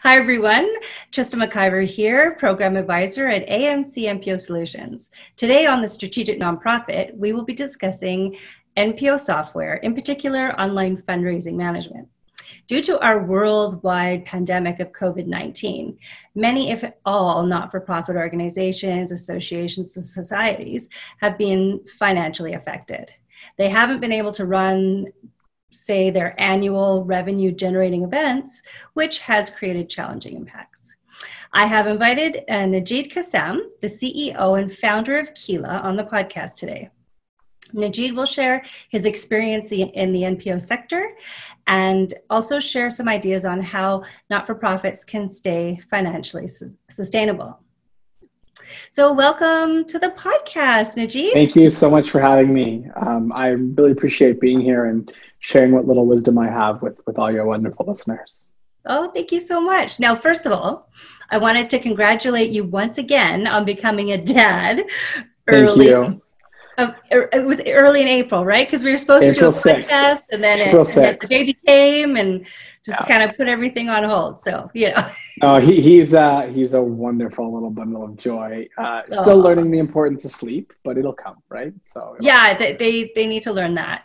Hi, everyone. Trista McIver here, Program Advisor at AMC NPO Solutions. Today on the Strategic Nonprofit, we will be discussing NPO software, in particular online fundraising management. Due to our worldwide pandemic of COVID-19, many, if all, not-for-profit organizations, associations, and societies have been financially affected. They haven't been able to run say their annual revenue generating events, which has created challenging impacts. I have invited Nejeed Kassam, the CEO and founder of Keela, on the podcast today. Nejeed will share his experience in the NPO sector and also share some ideas on how not-for-profits can stay financially sustainable. So welcome to the podcast, Nejeed. Thank you so much for having me. I really appreciate being here and sharing what little wisdom I have with all your wonderful listeners. Oh, thank you so much. Now, first of all, I wanted to congratulate you once again on becoming a dad. Thank you. It was early in April, right? Because we were supposed to do a podcast, and then the baby came and just kind of put everything on hold. So, Oh, he's a wonderful little bundle of joy. Still learning the importance of sleep, but it'll come, right? So yeah, they need to learn that.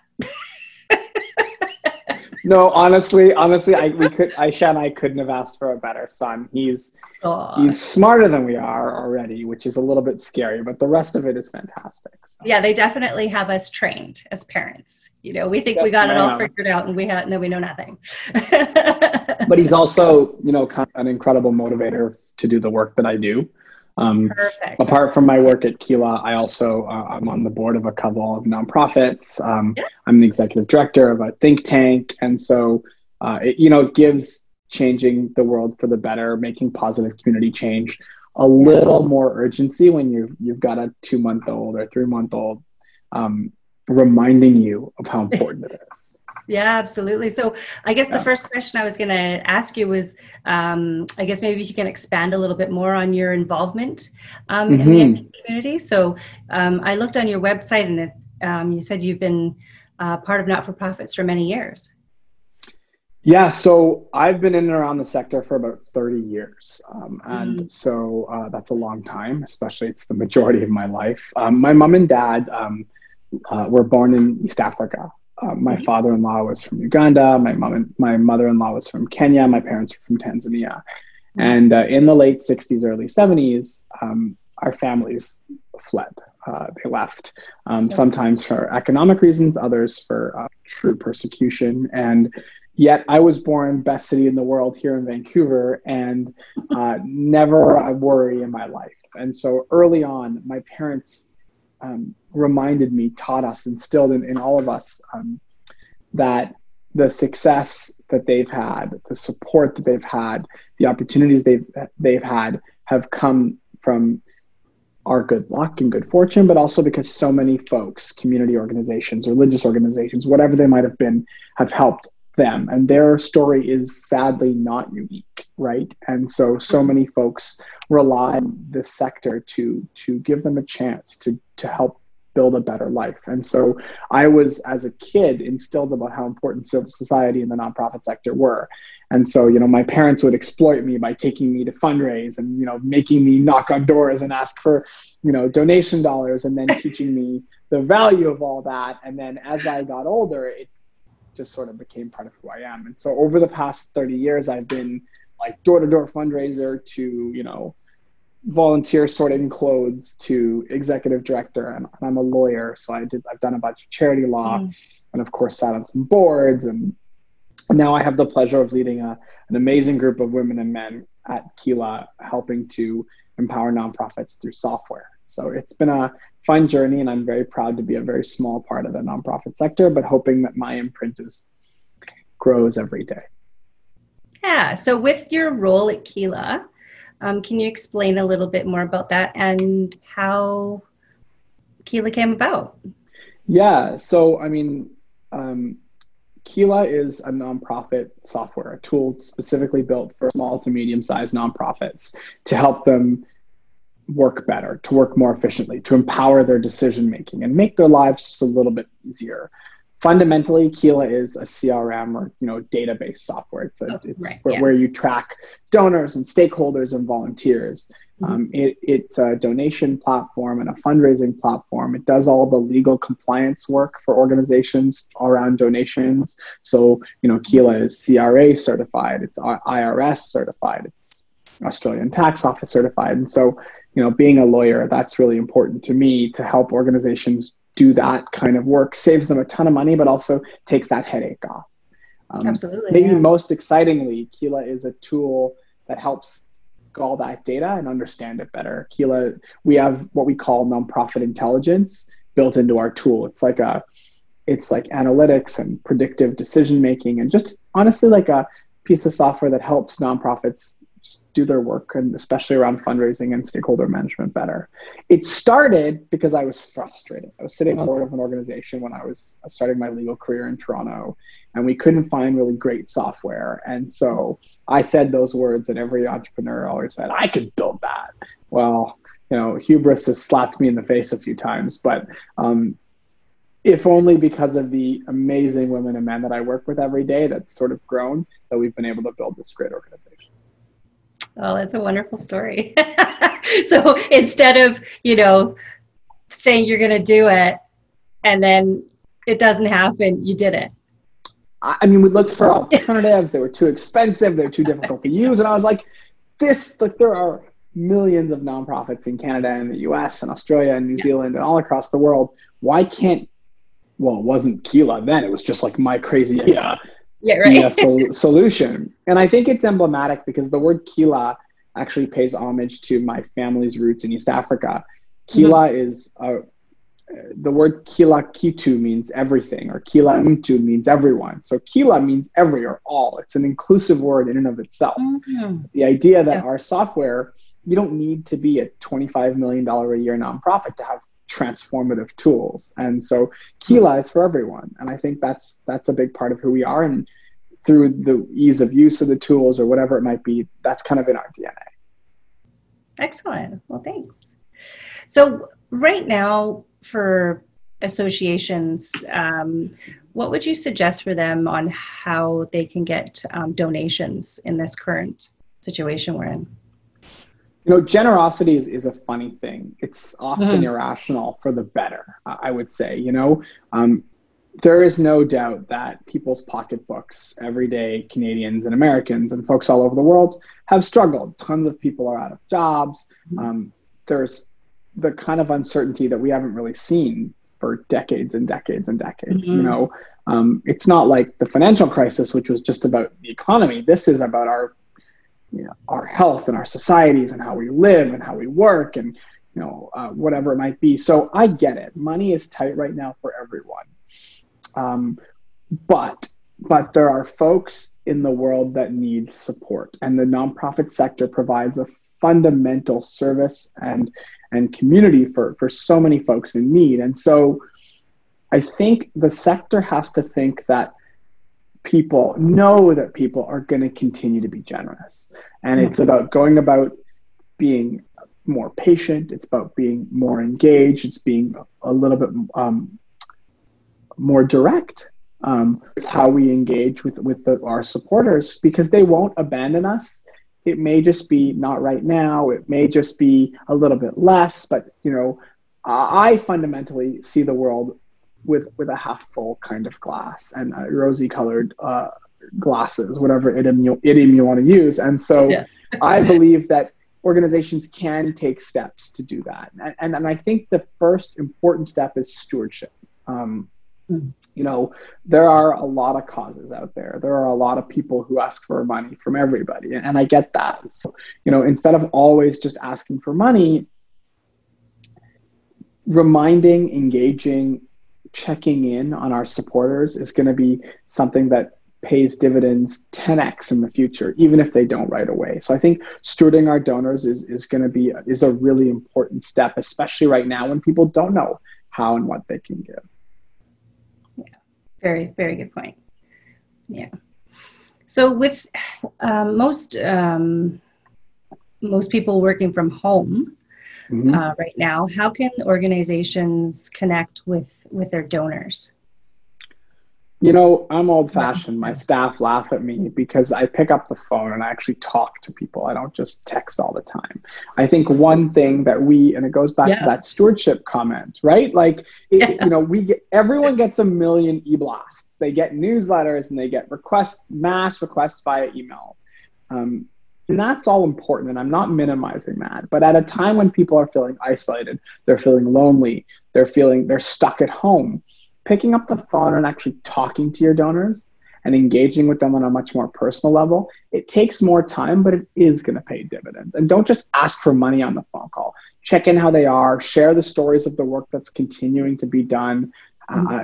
No, honestly, Aisha and I couldn't have asked for a better son. He's smarter than we are already, which is a little bit scary, but the rest of it is fantastic. So. Yeah, they definitely have us trained as parents. We think we got it all figured out, and then we know nothing. But he's also, kind of an incredible motivator to do the work that I do. Perfect. Apart from my work at Keela, I also I'm on the board of a couple of nonprofits. I'm the executive director of a think tank, and so it gives changing the world for the better, making positive community change a little more urgency when you've got a 2-month-old or 3-month-old reminding you of how important it is. Yeah, absolutely. So I guess the first question I was going to ask you was, I guess maybe if you can expand a little bit more on your involvement in the NPO community. So I looked on your website, and you said you've been part of not-for-profits for many years. Yeah, so I've been in and around the sector for about 30 years. And so that's a long time, especially it's the majority of my life. My mom and dad were born in East Africa. My father-in-law was from Uganda. My mother-in-law was from Kenya. My parents were from Tanzania. And in the late 60s, early 70s, our families fled. They left, sometimes for economic reasons, others for true persecution. And yet I was born best city in the world here in Vancouver, and never a worry in my life. And so early on, my parents reminded me, taught us, instilled in all of us that the success that they've had, the support that they've had, the opportunities they've had have come from our good luck and good fortune, but also because so many folks, community organizations, religious organizations, whatever they might have been, have helped them. And their story is sadly not unique, right? And so many folks rely on this sector to give them a chance to help build a better life. And so I was, as a kid, instilled about how important civil society and the nonprofit sector were. And so, my parents would exploit me by taking me to fundraise and, making me knock on doors and ask for, donation dollars, and then teaching me the value of all that. And then as I got older, it just sort of became part of who I am. And so over the past 30 years, I've been like door-to-door fundraiser to, volunteer sorting clothes to executive director, and I'm a lawyer. So I've done a bunch of charity law and of course sat on some boards. And now I have the pleasure of leading an amazing group of women and men at Keela, helping to empower nonprofits through software. So it's been a fun journey, and I'm very proud to be a very small part of the nonprofit sector, but hoping that my imprint grows every day. Yeah. So with your role at Keela, can you explain a little bit more about that and how Keela came about? Yeah. So, Keela is a nonprofit software, a tool specifically built for small to medium-sized nonprofits to help them work better, to work more efficiently, to empower their decision-making and make their lives just a little bit easier fundamentally, Keela is a CRM or database software. It's where you track donors and stakeholders and volunteers. It's a donation platform and a fundraising platform. It does all the legal compliance work for organizations around donations. So Keela is CRA certified. It's IRS certified. It's Australian Tax Office certified. And so being a lawyer, that's really important to me to help organizations do that kind of work. Saves them a ton of money, but also takes that headache off. Absolutely. Maybe most excitingly, Keela is a tool that helps all that data and understand it better. Keela, we have what we call nonprofit intelligence built into our tool. It's like analytics and predictive decision making, and just honestly like a piece of software that helps nonprofits do their work, and especially around fundraising and stakeholder management better. It started because I was frustrated. I was sitting on the board of an organization when I was starting my legal career in Toronto, and we couldn't find really great software. And so I said those words that every entrepreneur always said, I could build that. Well, hubris has slapped me in the face a few times, but if only because of the amazing women and men that I work with every day, that's sort of grown, that we've been able to build this great organization. Oh, that's a wonderful story. So instead of, saying you're going to do it and then it doesn't happen, you did it. I mean, we looked for alternatives. They were too expensive. They were too difficult to use. And I was like, there are millions of nonprofits in Canada and the US and Australia and New Zealand and all across the world. Why can't, well, it wasn't Keela then. It was just like my crazy idea. Solution. And I think it's emblematic because the word Keela actually pays homage to my family's roots in East Africa. Keela is the word Kila Kitu means everything, or Kila Mtu means everyone. So Keela means every or all. It's an inclusive word in and of itself. The idea that our software, you don't need to be a $25 million a year nonprofit to have transformative tools. And so Keela is for everyone. And I think that's a big part of who we are. And through the ease of use of the tools or whatever it might be, that's kind of in our DNA. Excellent. Well, thanks. So right now for associations, what would you suggest for them on how they can get donations in this current situation we're in? Generosity is a funny thing. It's often irrational for the better, I would say. There is no doubt that people's pocketbooks, everyday Canadians and Americans and folks all over the world, have struggled. Tons of people are out of jobs. There's the kind of uncertainty that we haven't really seen for decades and decades and decades. It's not like the financial crisis, which was just about the economy. This is about our health and our societies and how we live and how we work and, whatever it might be. So I get it. Money is tight right now for everyone. But there are folks in the world that need support, and the nonprofit sector provides a fundamental service and community for so many folks in need. And so I think the sector has to think that people know that people are going to continue to be generous. And it's about going about being more patient. It's about being more engaged. It's being a little bit more direct with how we engage with our supporters, because they won't abandon us. It may just be not right now. It may just be a little bit less. But, I fundamentally see the world with a half full kind of glass and rosy colored glasses, whatever idiom you want to use. And so I believe that organizations can take steps to do that. And I think the first important step is stewardship. There are a lot of causes out there. There are a lot of people who ask for money from everybody. And I get that. So, instead of always just asking for money, reminding, engaging, checking in on our supporters is going to be something that pays dividends 10x in the future, even if they don't right away. So I think stewarding our donors is a really important step, especially right now when people don't know how and what they can give. Yeah, very, very good point. Yeah. So with most people working from home right now, how can organizations connect with their donors? You know, I'm old fashioned. My staff laugh at me because I pick up the phone and I actually talk to people. I don't just text all the time. I think one thing that and it goes back to that stewardship comment, right? Like, you know, everyone gets a million e-blasts. They get newsletters and they get mass requests via email. And that's all important. And I'm not minimizing that. But at a time when people are feeling isolated, they're feeling lonely, they're stuck at home, picking up the phone and actually talking to your donors and engaging with them on a much more personal level, it takes more time, but it is going to pay dividends. And don't just ask for money on the phone call. Check in how they are, share the stories of the work that's continuing to be done,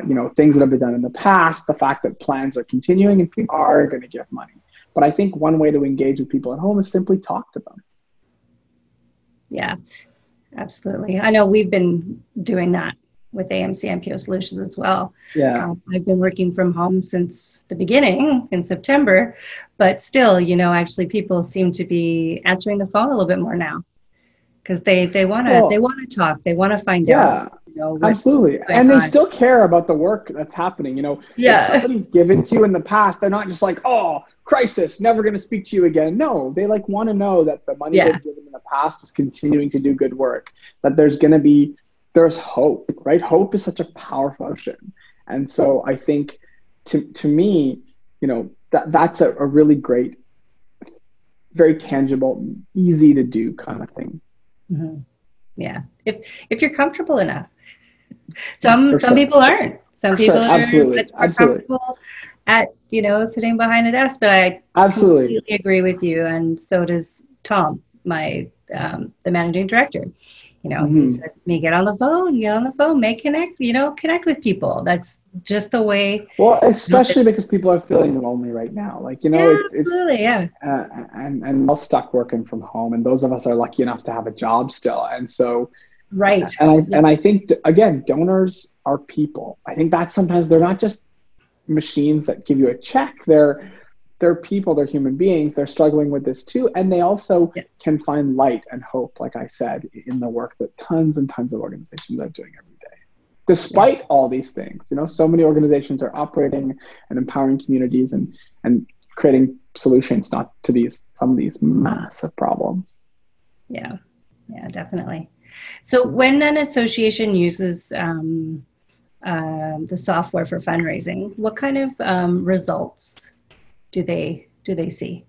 you know, things that have been done in the past, the fact that plans are continuing, and people are going to give money. But I think one way to engage with people at home is simply talk to them. Yeah, absolutely. I know we've been doing that with AMC NPO Solutions as well. Yeah. I've been working from home since the beginning in September, but still, you know, actually people seem to be answering the phone a little bit more now because they want to talk, they want to find out. You know, absolutely. And they still care about the work that's happening. You know, if somebody's given to you in the past, they're not just like, oh, crisis, never going to speak to you again. No, they like want to know that the money they've given in the past is continuing to do good work, that there's hope, right? Hope is such a powerful emotion. And so I think to me, you know, that's a really great, very tangible, easy to do kind of thing. Mm-hmm. Yeah. If you're comfortable enough. Some people aren't. Some people are much more comfortable at, you know, sitting behind a desk, but I completely agree with you. And so does Tom, the managing director. You know, he says to me, get on the phone, connect with people. That's just the way. Well, especially because people are feeling lonely right now. Like, you know, and all stuck working from home. And those of us are lucky enough to have a job still. And so, and I think, again, donors are people. I think that sometimes they're not just machines that give you a check. They're people, they're human beings, they're struggling with this too. And they also can find light and hope, like I said, in the work that tons and tons of organizations are doing every day. Despite all these things, you know, so many organizations are operating and empowering communities and creating solutions to some of these massive problems. Yeah, definitely. So when an association uses the software for fundraising, what kind of results do they see?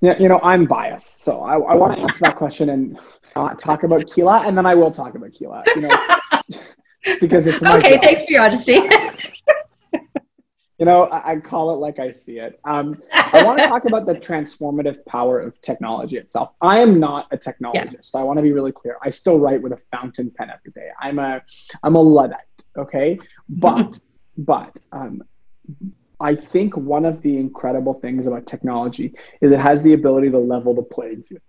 Yeah, you know, I'm biased, so I want to answer that question and not talk about Keela, and then I will talk about Keela, you know, because it's my job. Thanks for your honesty. You know, I call it like I see it. I want to talk about the transformative power of technology itself. I am not a technologist. I want to be really clear. I still write with a fountain pen every day. I'm a Luddite, okay? But I think one of the incredible things about technology is it has the ability to level the playing field.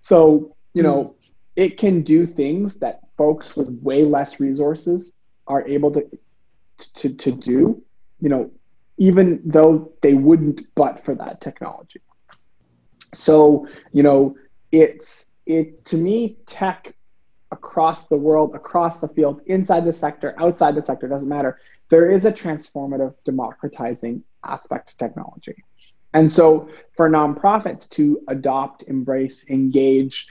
So, you know, it can do things that folks with way less resources are able to do, you know, even though they wouldn't but for that technology. So, you know, it's to me, tech across the world, across the field, inside the sector, outside the sector, doesn't matter. There is a transformative, democratizing aspect to technology. And so for nonprofits to adopt, embrace, engage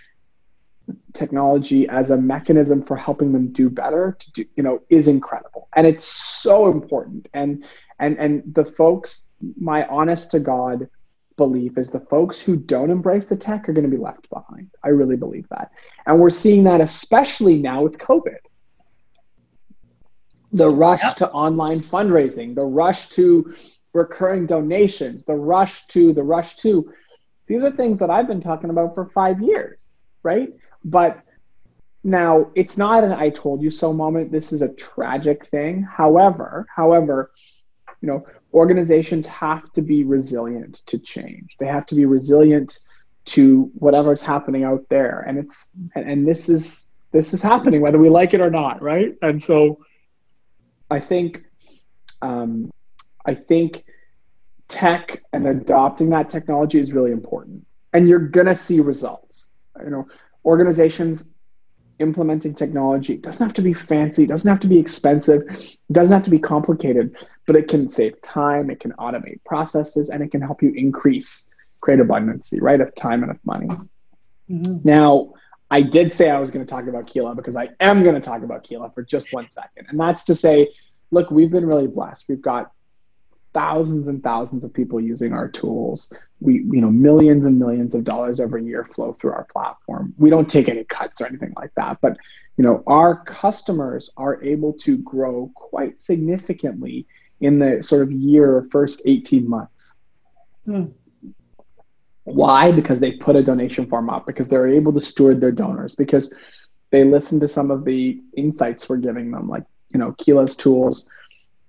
technology as a mechanism for helping them do better, you know, is incredible. And it's so important. And the folks, my honest to God belief is the folks who don't embrace the tech are going to be left behind. I really believe that. And we're seeing that especially now with COVID. The rush to online fundraising, the rush to recurring donations, the rush to, these are things that I've been talking about for 5 years, right? But now it's not an I told you so moment. This is a tragic thing. However, you know, organizations have to be resilient to change. They have to be resilient to whatever's happening out there. And this is happening whether we like it or not, right? And so I think tech and adopting that technology is really important, and you're gonna see results. You know, organizations implementing technology. It doesn't have to be fancy. It doesn't have to be expensive. It doesn't have to be complicated, but it can save time. It can automate processes, and it can help you create abundancy, right? Of time and of money. Mm-hmm. Now, I did say I was going to talk about Keela, because I am going to talk about Keela for just 1 second. And that's to say, look, we've been really blessed. We've got thousands and thousands of people using our tools. Millions and millions of dollars every year flow through our platform. We don't take any cuts or anything like that, but our customers are able to grow quite significantly in the sort of first 18 months. Why? Because they put a donation form up, because they're able to steward their donors, because they listen to some of the insights we're giving them, like, Keela's tools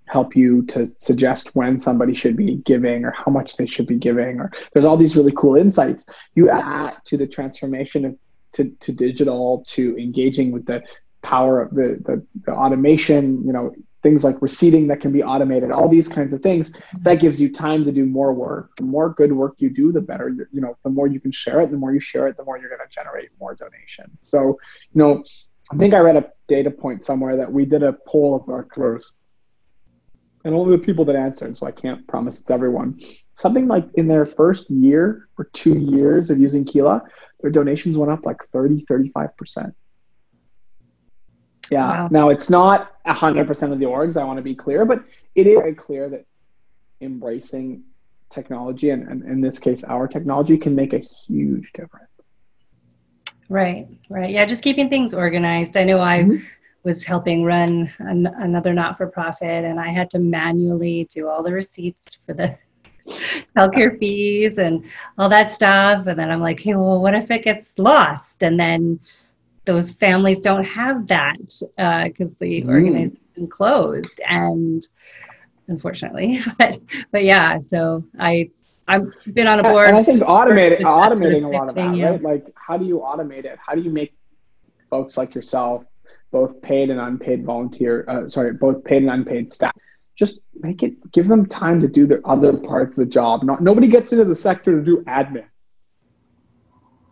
help you to suggest when somebody should be giving or how much they should be giving, or there's all these really cool insights. You add to the transformation to digital, to engaging with the power of the automation, things like receipting that can be automated, all these kinds of things. That gives you time to do more work. The more good work you do, the better, the more you can share it. The more you share it, the more you're going to generate more donations. So, I think I read a data point somewhere that we did a poll of our customers, and only the people that answered, so I can't promise it's everyone. Something like in their first year or 2 years of using Keela, their donations went up like 35%. Yeah. Wow. Now, it's not 100% of the orgs, I want to be clear, but it is very clear that embracing technology, and in this case, our technology, can make a huge difference. Right. Yeah, just keeping things organized. I know I was helping run another not-for-profit, and I had to manually do all the receipts for the childcare fees and all that stuff. And then I'm like, hey, well, what if it gets lost? And then those families don't have that because the organization closed, and unfortunately, but yeah, so I've been on a board. And I think automating a lot of that, right? Like, how do you automate it? How do you make folks like yourself, both paid and unpaid both paid and unpaid staff, just give them time to do their other parts of the job. Nobody gets into the sector to do admin.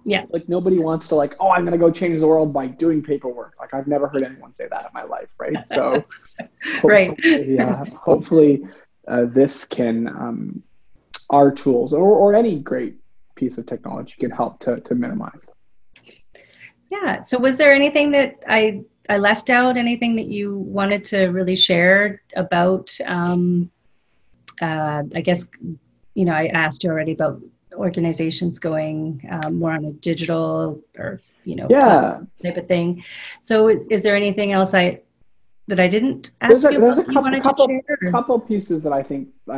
Yeah. Like, nobody wants to I'm going to go change the world by doing paperwork. Like, I've never heard anyone say that in my life. Right. So hopefully this can, our tools or any great piece of technology can help to minimize. Yeah. So was there anything that I left out, anything that you wanted to really share about, I guess, I asked you already about organizations going more on a digital or, type of thing. So is there anything else that I didn't ask you about? There's a couple pieces that I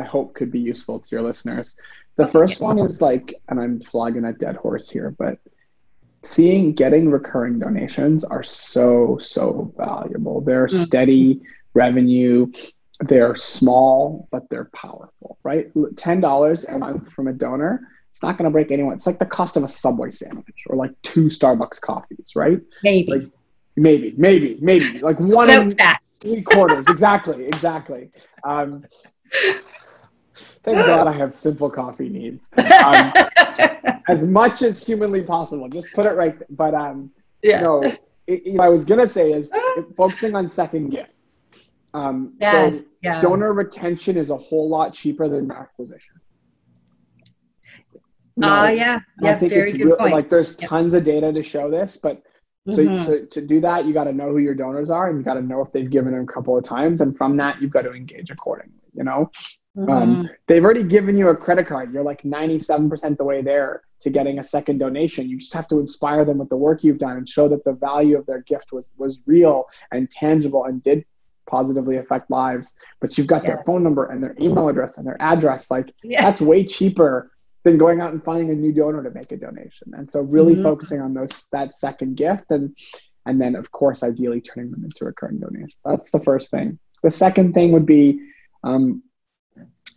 hope could be useful to your listeners. The first one is and I'm flogging a dead horse here, but getting recurring donations are so valuable. They're steady revenue. They're small, but they're powerful, right? $10 a month from a donor, it's not going to break anyone. It's like the cost of a Subway sandwich or like 2 Starbucks coffees, right? Maybe. Like 1 in 3/4. Exactly. Thank God I have simple coffee needs. As much as humanly possible. Just put it right there. But what I was going to say is focusing on second gifts. Donor retention is a whole lot cheaper than acquisition. I think very it's good point. There's tons of data to show this, but so to do that, you got to know who your donors are, and you got to know if they've given a couple of times, and from that, you've got to engage accordingly. They've already given you a credit card. You're 97% the way there to getting a second donation. You just have to inspire them with the work you've done and show that the value of their gift was real and tangible and did positively affect lives. But you've got their phone number and their email address and their address. That's way cheaper than going out and finding a new donor to make a donation. And so really focusing on that second gift, and then of course, ideally turning them into recurring donations. That's the first thing. The second thing would be,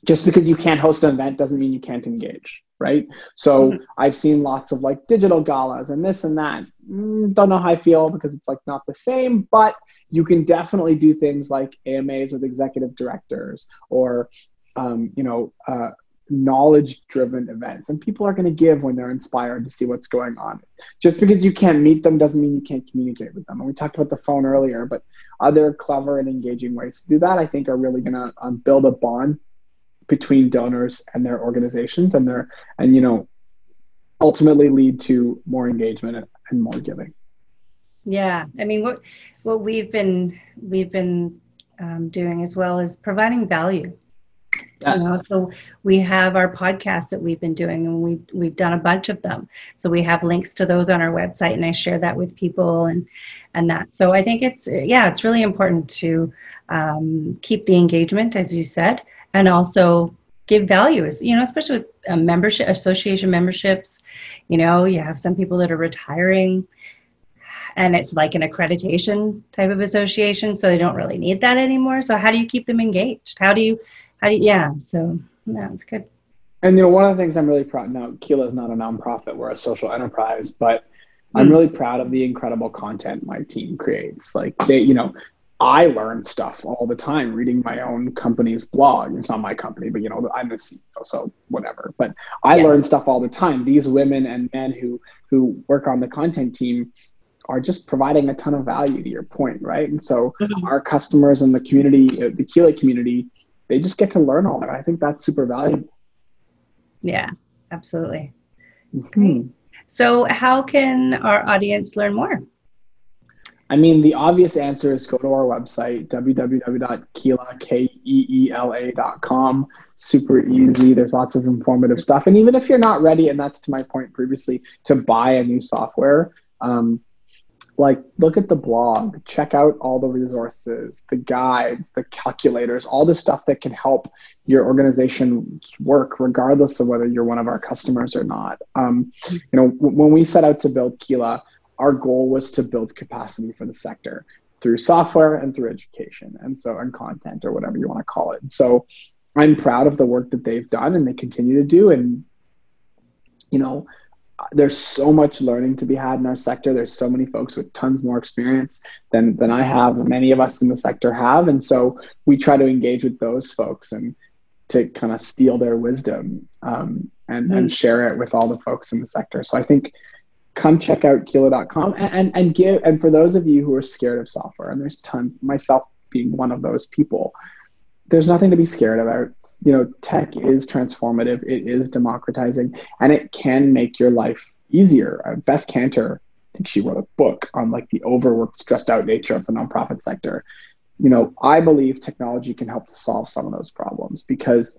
just because you can't host an event doesn't mean you can't engage, right? So I've seen lots of digital galas and this and that. Don't know how I feel, because it's not the same, but you can definitely do things like AMAs with executive directors, or knowledge-driven events, and people are going to give when they're inspired to see what's going on. Just because you can't meet them doesn't mean you can't communicate with them. And we talked about the phone earlier, but other clever and engaging ways to do that, I think, are really going to build a bond between donors and their organizations, and ultimately lead to more engagement and more giving. Yeah, I mean, what we've been doing as well is providing value. So we have our podcasts that we've been doing, and we've done a bunch of them. So we have links to those on our website, and I share that with people and that. So I think it's really important to keep the engagement, as you said, and also give value, especially with membership, association memberships. You have some people that are retiring, and it's like an accreditation type of association, so they don't really need that anymore. So how do you keep them engaged? So it's good. And one of the things I'm really proud now, Keela is not a nonprofit, we're a social enterprise, but I'm really proud of the incredible content my team creates. Like I learn stuff all the time reading my own company's blog. It's not my company, but I'm the CEO, so whatever. But I learn stuff all the time. These women and men who work on the content team are just providing a ton of value, to your point, right? And so our customers and the community, the Keela community, they just get to learn all that. I think that's super valuable. Yeah, absolutely. Great. So how can our audience learn more? I mean, the obvious answer is go to our website, www.keela.com. Super easy. There's lots of informative stuff. And even if you're not ready, and that's to my point previously, to buy a new software, look at the blog, check out all the resources, the guides, the calculators, all the stuff that can help your organization work, regardless of whether you're one of our customers or not. When we set out to build Keela, our goal was to build capacity for the sector through software and through education, and content, or whatever you want to call it. And so I'm proud of the work that they've done and they continue to do. And, there's so much learning to be had in our sector. There's so many folks with tons more experience than I have, and many of us in the sector have. And so we try to engage with those folks and to kind of steal their wisdom and share it with all the folks in the sector. So I think come check out Keela.com and for those of you who are scared of software, and there's tons, myself being one of those people, there's nothing to be scared about. Tech is transformative. It is democratizing, and it can make your life easier. Beth Cantor, I think she wrote a book on the overworked, stressed out nature of the nonprofit sector. I believe technology can help to solve some of those problems, because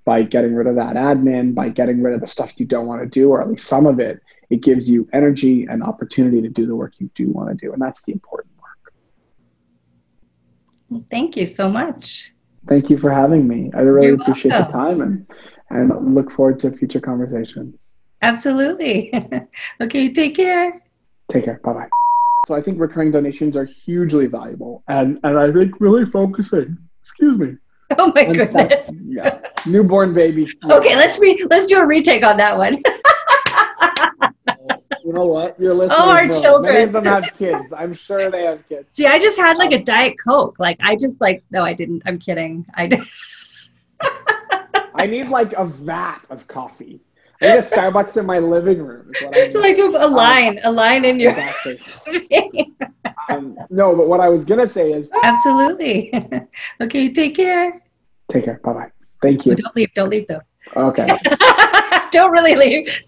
by getting rid of that admin, by getting rid of the stuff you don't want to do, or at least some of it, it gives you energy and opportunity to do the work you do want to do. And that's the important work. Thank you so much. Thank you for having me. I really appreciate the time and look forward to future conversations. Absolutely. Okay, take care. Take care. Bye-bye. So I think recurring donations are hugely valuable. And I think really focusing, Oh my goodness. Newborn baby. Okay, let's do a retake on that one. You know what? Your listeners our know. Children. Many of them have kids. I'm sure they have kids. See, I just had a Diet Coke. No, I didn't. I'm kidding. I need a vat of coffee. I need a Starbucks in my living room. Is what I need. A line in your. Exactly. No, but what I was gonna say is. Absolutely. Okay, take care. Take care. Bye-bye. Thank you. Don't leave though. Okay. Don't really leave.